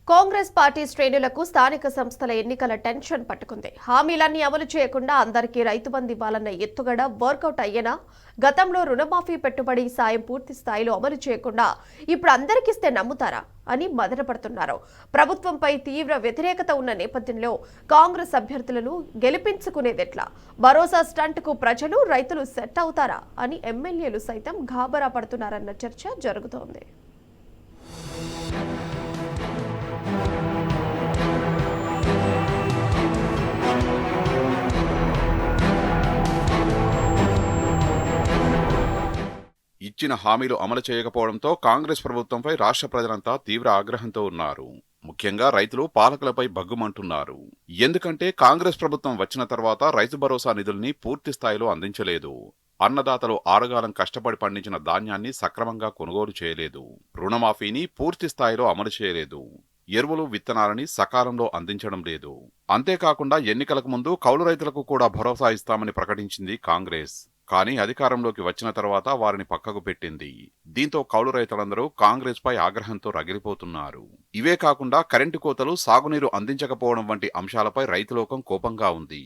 Congress party శ్రేణులకు స్థానిక సంస్థల ఎన్నికల టెన్షన్ పట్టుకుంది. హామీలన్నీ అమలు చేయకుండా అందరికీ రైతు బంధు ఇవ్వాలన్న ఎత్తుగడ వర్కౌట్ అయ్యేనా? గతంలో రుణమాఫీ పెట్టుబడి సాయం పూర్తి స్థాయిలో అమలు చేయకుండా ఇప్పుడు అందరికిస్తే నమ్ముతారా అని మదనపడుతున్నారు. ప్రభుత్వంపై తీవ్ర వ్యతిరేకత ఉన్న నేపథ్యంలో కాంగ్రెస్ అభ్యర్థులను గెలిపించుకునేదెట్లా? భరోసా స్టంట్కు ప్రజలు, రైతులు సెట్ అవుతారా అని ఎమ్మెల్యేలు సైతం గాబరా పడుతున్నారన్న చర్చ జరుగుతోంది. ఇచ్చిన హామీలు అమలు చేయకపోవడంతో కాంగ్రెస్ ప్రభుత్వంపై రాష్ట్ర ప్రజలంతా తీవ్ర ఆగ్రహంతో ఉన్నారు. ముఖ్యంగా రైతులు పాలకులపై బగ్గుమంటున్నారు. ఎందుకంటే కాంగ్రెస్ ప్రభుత్వం వచ్చిన తర్వాత రైతు భరోసా నిధుల్ని పూర్తి స్థాయిలో అందించలేదు. అన్నదాతలు ఆరుగాలం కష్టపడి పండించిన ధాన్యాన్ని సక్రమంగా కొనుగోలు చేయలేదు. రుణమాఫీని పూర్తి స్థాయిలో అమలు చేయలేదు. ఎరువులు, విత్తనాలని సకాలంలో అందించడం లేదు. అంతేకాకుండా ఎన్నికలకు ముందు కౌలు రైతులకు కూడా భరోసా ఇస్తామని ప్రకటించింది కాంగ్రెస్. కానీ అధికారంలోకి వచ్చిన తర్వాత వారిని పక్కకు పెట్టింది. దీంతో కౌలు రైతులందరూ కాంగ్రెస్ పై ఆగ్రహంతో రగిలిపోతున్నారు. ఇవే కాకుండా కరెంటు కోతలు, సాగునీరు అందించకపోవడం వంటి అంశాలపై రైతులోకం కోపంగా ఉంది.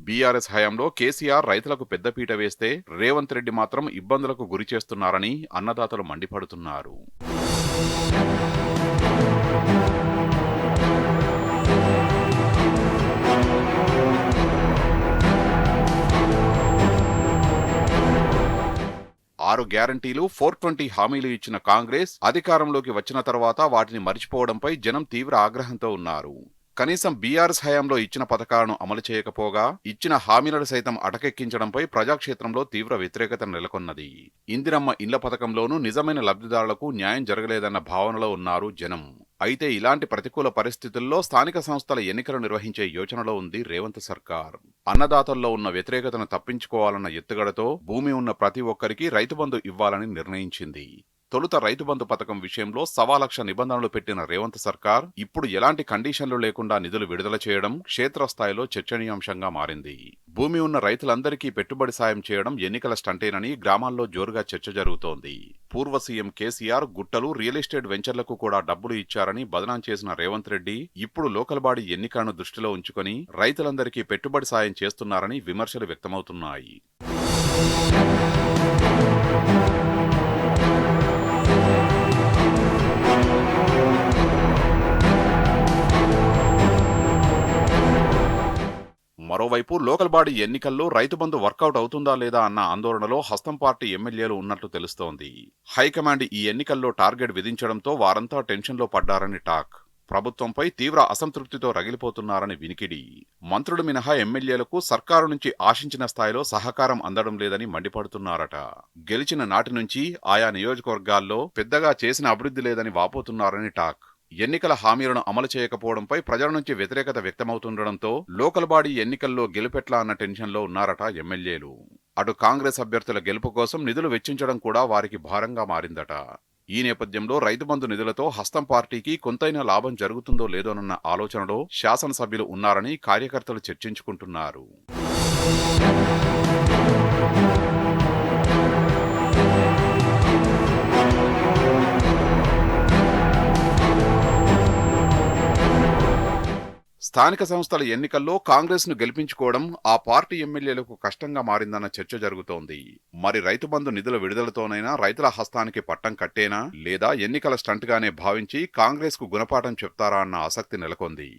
బీఆర్ఎస్ హయాంలో కేసీఆర్ రైతులకు పెద్దపీట వేస్తే రేవంత్ రెడ్డి మాత్రం ఇబ్బందులకు గురి చేస్తున్నారని అన్నదాతలు మండిపడుతున్నారు. ఆరు గ్యారంటీలు, 420 హామీలు ఇచ్చిన కాంగ్రెస్ అధికారంలోకి వచ్చిన తర్వాత వాటిని మరిచిపోవడంపై జనం తీవ్ర ఆగ్రహంతో ఉన్నారు. కనీసం బీఆర్ఎస్ హయాంలో ఇచ్చిన పథకాలను అమలు చేయకపోగా ఇచ్చిన హామీలను సైతం అటకెక్కించడంపై ప్రజాక్షేత్రంలో తీవ్ర వ్యతిరేకత నెలకొన్నది. ఇందిరమ్మ ఇండ్ల పథకంలోనూ నిజమైన లబ్ధిదారులకు న్యాయం జరగలేదన్న భావనలో ఉన్నారు జనం. అయితే ఇలాంటి ప్రతికూల పరిస్థితుల్లో స్థానిక సంస్థల ఎన్నికలు నిర్వహించే యోచనలో ఉంది రేవంత్ సర్కార్. అన్నదాతల్లో ఉన్న వ్యతిరేకతను తప్పించుకోవాలన్న ఎత్తుగడతో భూమి ఉన్న ప్రతి ఒక్కరికి రైతు బంధు ఇవ్వాలని నిర్ణయించింది. తొలుత రైతు బంధు పథకం విషయంలో 1,00,000 నిబంధనలు పెట్టిన రేవంత్ సర్కార్ ఇప్పుడు ఎలాంటి కండిషన్లు లేకుండా నిధులు విడుదల చేయడం క్షేత్రస్థాయిలో చర్చనీయాంశంగా మారింది. భూమి ఉన్న రైతులందరికీ పెట్టుబడి సాయం చేయడం ఎన్నికల స్టంటేనని గ్రామాల్లో జోరుగా చర్చ జరుగుతోంది. పూర్వ సీఎం కేసీఆర్ గుట్టలు, రియల్ ఎస్టేట్ వెంచర్లకు కూడా డబ్బులు ఇచ్చారని బదనాం చేసిన రేవంత్ రెడ్డి ఇప్పుడు లోకల్ బాడీ ఎన్నికలను దృష్టిలో ఉంచుకొని రైతులందరికీ పెట్టుబడి సాయం చేస్తున్నారని విమర్శలు వ్యక్తమవుతున్నాయి. మరోవైపు లోకల్ బాడీ ఎన్నికల్లో రైతు బంధు వర్కౌట్ అవుతుందా లేదా అన్న ఆందోళనలో హస్తం పార్టీ ఎమ్మెల్యేలు ఉన్నట్లు తెలుస్తోంది. హైకమాండ్ ఈ ఎన్నికల్లో టార్గెట్ విధించడంతో వారంతా టెన్షన్లో పడ్డారని టాక్. ప్రభుత్వంపై తీవ్ర అసంతృప్తితో రగిలిపోతున్నారని వినికిడి. మంత్రులు మినహా ఎమ్మెల్యేలకు సర్కారు నుంచి ఆశించిన స్థాయిలో సహకారం అందడం లేదని మండిపడుతున్నారట. గెలిచిన నాటి నుంచి ఆయా నియోజకవర్గాల్లో పెద్దగా చేసిన అభివృద్ధి లేదని వాపోతున్నారని టాక్. ఎన్నికల హామీలను అమలు చేయకపోవడంపై ప్రజల నుంచి వ్యతిరేకత వ్యక్తమవుతుండటంతో లోకల్ బాడీ ఎన్నికల్లో గెలుపెట్లా అన్న టెన్షన్లో ఉన్నారట ఎమ్మెల్యేలు. అటు కాంగ్రెస్ అభ్యర్థుల గెలుపు కోసం నిధులు వెచ్చించడం కూడా వారికి భారంగా మారిందట. ఈ నేపథ్యంలో రైతు బంధు నిధులతో హస్తం పార్టీకి కొంతైనా లాభం జరుగుతుందో లేదోనన్న ఆలోచనలో శాసనసభ్యులు ఉన్నారని కార్యకర్తలు చర్చించుకుంటున్నారు. స్థానిక సంస్థల ఎన్నికల్లో కాంగ్రెస్ ను గెలిపించుకోవడం ఆ పార్టీ ఎమ్మెల్యేలకు కష్టంగా మారిందన్న చర్చ జరుగుతోంది. మరి రైతు బంధు నిధుల విడుదలతోనైనా రైతుల హస్తానికి పట్టం కట్టేనా, లేదా ఎన్నికల స్టంట్ గానే భావించి కాంగ్రెస్ కు గుణపాఠం చెప్తారా అన్న ఆసక్తి నెలకొంది.